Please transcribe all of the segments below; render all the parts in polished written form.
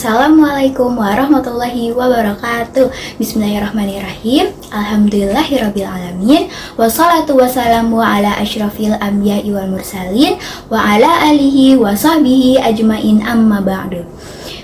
Assalamualaikum warahmatullahi wabarakatuh. Bismillahirrahmanirrahim. Alhamdulillahirrabbilalamin. Wassalatu wassalamu ala asyrafil anbiya'i wal mursalin wa ala alihi wa sahbihi ajmain amma ba'du.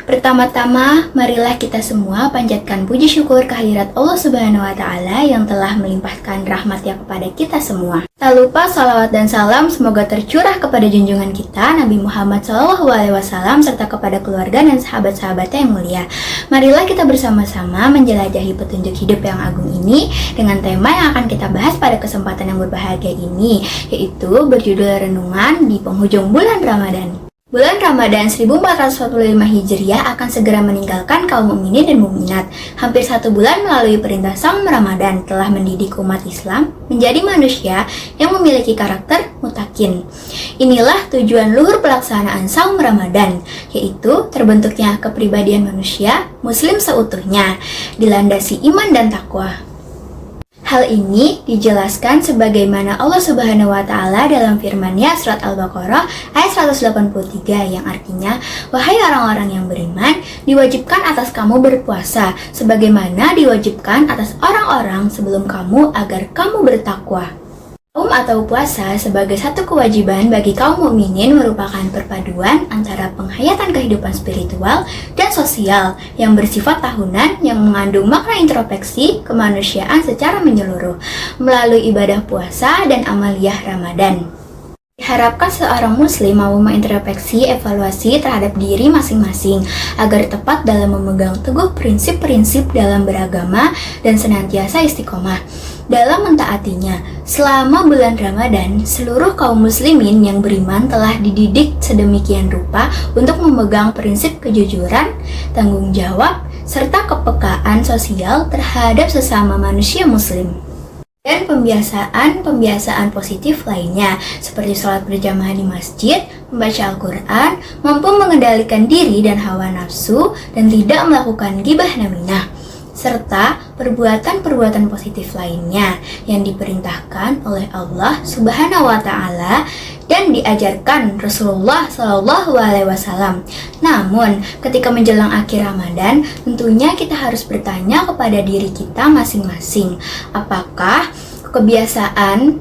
Pertama-tama, marilah kita semua panjatkan puji syukur kehadirat Allah Subhanahu wa Ta'ala yang telah melimpahkan rahmat-Nya kepada kita semua. Tak lupa salawat dan salam semoga tercurah kepada junjungan kita Nabi Muhammad SAW serta kepada keluarga dan sahabat-sahabatnya yang mulia. Marilah kita bersama-sama menjelajahi petunjuk hidup yang agung ini dengan tema yang akan kita bahas pada kesempatan yang berbahagia ini, yaitu berjudul Renungan di Penghujung Bulan Ramadan. Bulan Ramadan 1445 Hijriah akan segera meninggalkan kaum mukminin dan mukminat. Hampir 1 bulan melalui perintah Sang Ramadan telah mendidik umat Islam menjadi manusia yang memiliki karakter mutakin. Inilah tujuan luhur pelaksanaan Saum Ramadan, yaitu terbentuknya kepribadian manusia Muslim seutuhnya, dilandasi iman dan takwa. Hal ini dijelaskan sebagaimana Allah Subhanahu wa Ta'ala dalam firman-Nya surat Al-Baqarah ayat 183 yang artinya, wahai orang-orang yang beriman, diwajibkan atas kamu berpuasa sebagaimana diwajibkan atas orang-orang sebelum kamu agar kamu bertakwa. Saum atau puasa sebagai satu kewajiban bagi kaum mukminin merupakan perpaduan antara penghayatan kehidupan spiritual dan sosial yang bersifat tahunan yang mengandung makna introspeksi kemanusiaan secara menyeluruh melalui ibadah puasa dan amaliyah Ramadan. Diharapkan seorang muslim mau mengintrospeksi evaluasi terhadap diri masing-masing agar tepat dalam memegang teguh prinsip-prinsip dalam beragama dan senantiasa istiqomah dalam mentaatinya. Selama bulan Ramadan, seluruh kaum muslimin yang beriman telah dididik sedemikian rupa untuk memegang prinsip kejujuran, tanggung jawab, serta kepekaan sosial terhadap sesama manusia muslim. Dan pembiasaan positif lainnya seperti sholat berjamaah di masjid, membaca Al-Quran, mampu mengendalikan diri dan hawa nafsu, dan tidak melakukan ghibah namimah, serta perbuatan-perbuatan positif lainnya yang diperintahkan oleh Allah Subhanahu wa Ta'ala dan diajarkan Rasulullah SAW. Namun, ketika menjelang akhir Ramadan, tentunya kita harus bertanya kepada diri kita masing-masing, apakah kebiasaan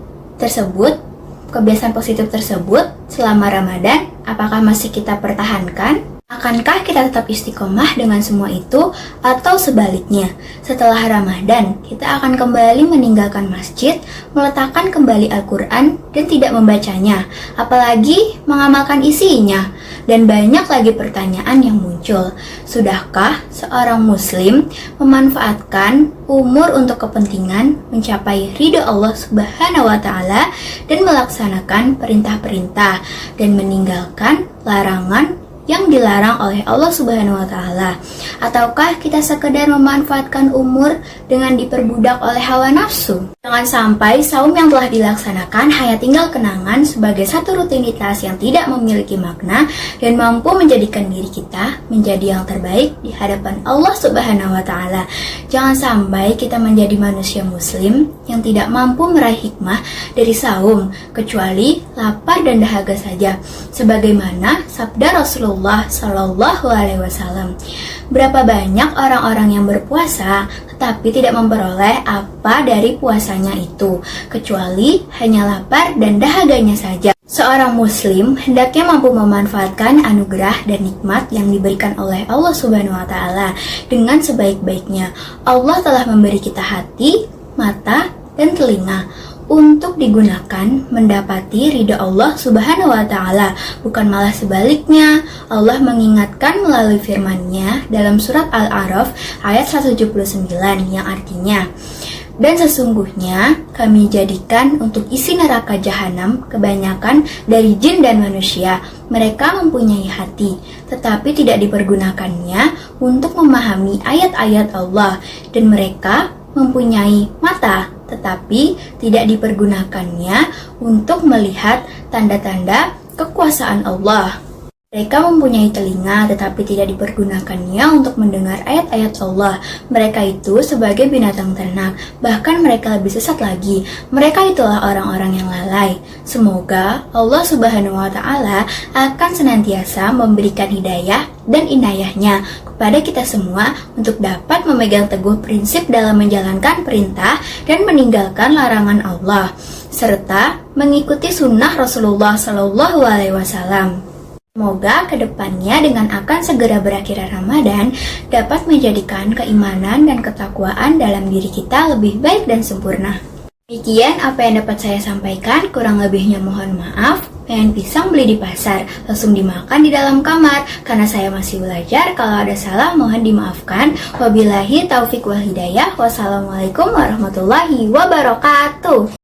positif tersebut selama Ramadan, apakah masih kita pertahankan? Akankah kita tetap istiqomah dengan semua itu, atau sebaliknya, setelah Ramadan, kita akan kembali meninggalkan masjid, meletakkan kembali Al-Quran, dan tidak membacanya, apalagi mengamalkan isinya, dan banyak lagi pertanyaan yang muncul. Sudahkah seorang muslim memanfaatkan umur untuk kepentingan mencapai ridho Allah Subhanahu wa Ta'ala dan melaksanakan perintah-perintah dan meninggalkan larangan yang dilarang oleh Allah Subhanahu wa Ta'ala? Ataukah kita sekedar memanfaatkan umur dengan diperbudak oleh hawa nafsu? Jangan sampai saum yang telah dilaksanakan hanya tinggal kenangan sebagai satu rutinitas yang tidak memiliki makna dan mampu menjadikan diri kita menjadi yang terbaik di hadapan Allah Subhanahu wa Ta'ala. Jangan sampai kita menjadi manusia muslim yang tidak mampu meraih hikmah dari saum kecuali lapar dan dahaga saja, sebagaimana sabda Rasulullah SAW. Berapa banyak orang-orang yang berpuasa tetapi tidak memperoleh apa dari puasanya itu, kecuali hanya lapar dan dahaganya saja. Seorang muslim hendaknya mampu memanfaatkan anugerah dan nikmat yang diberikan oleh Allah Subhanahu wa Ta'ala dengan sebaik-baiknya. Allah telah memberi kita hati, mata, dan telinga untuk digunakan mendapati ridha Allah Subhanahu wa Ta'ala, bukan malah sebaliknya. Allah mengingatkan melalui firman-Nya dalam surat Al-A'raf ayat 179 yang artinya, dan sesungguhnya kami jadikan untuk isi neraka jahanam kebanyakan dari jin dan manusia. Mereka mempunyai hati, tetapi tidak dipergunakannya untuk memahami ayat-ayat Allah, dan mereka mempunyai mata, tetapi tidak dipergunakannya untuk melihat tanda-tanda kekuasaan Allah. Mereka mempunyai telinga tetapi tidak dipergunakannya untuk mendengar ayat-ayat Allah. Mereka itu sebagai binatang ternak, bahkan mereka lebih sesat lagi. Mereka itulah orang-orang yang lalai. Semoga Allah Subhanahu wa Ta'ala akan senantiasa memberikan hidayah dan inayahnya kepada kita semua untuk dapat memegang teguh prinsip dalam menjalankan perintah dan meninggalkan larangan Allah, serta mengikuti sunnah Rasulullah Shallallahu Alaihi Wasallam. Semoga kedepannya dengan akan segera berakhirnya Ramadan dapat menjadikan keimanan dan ketakwaan dalam diri kita lebih baik dan sempurna. Demikian apa yang dapat saya sampaikan, kurang lebihnya mohon maaf. Pengen pisang beli di pasar, langsung dimakan di dalam kamar. Karena saya masih belajar, kalau ada salah mohon dimaafkan. Wabillahi taufiq wal hidayah. Wassalamualaikum warahmatullahi wabarakatuh.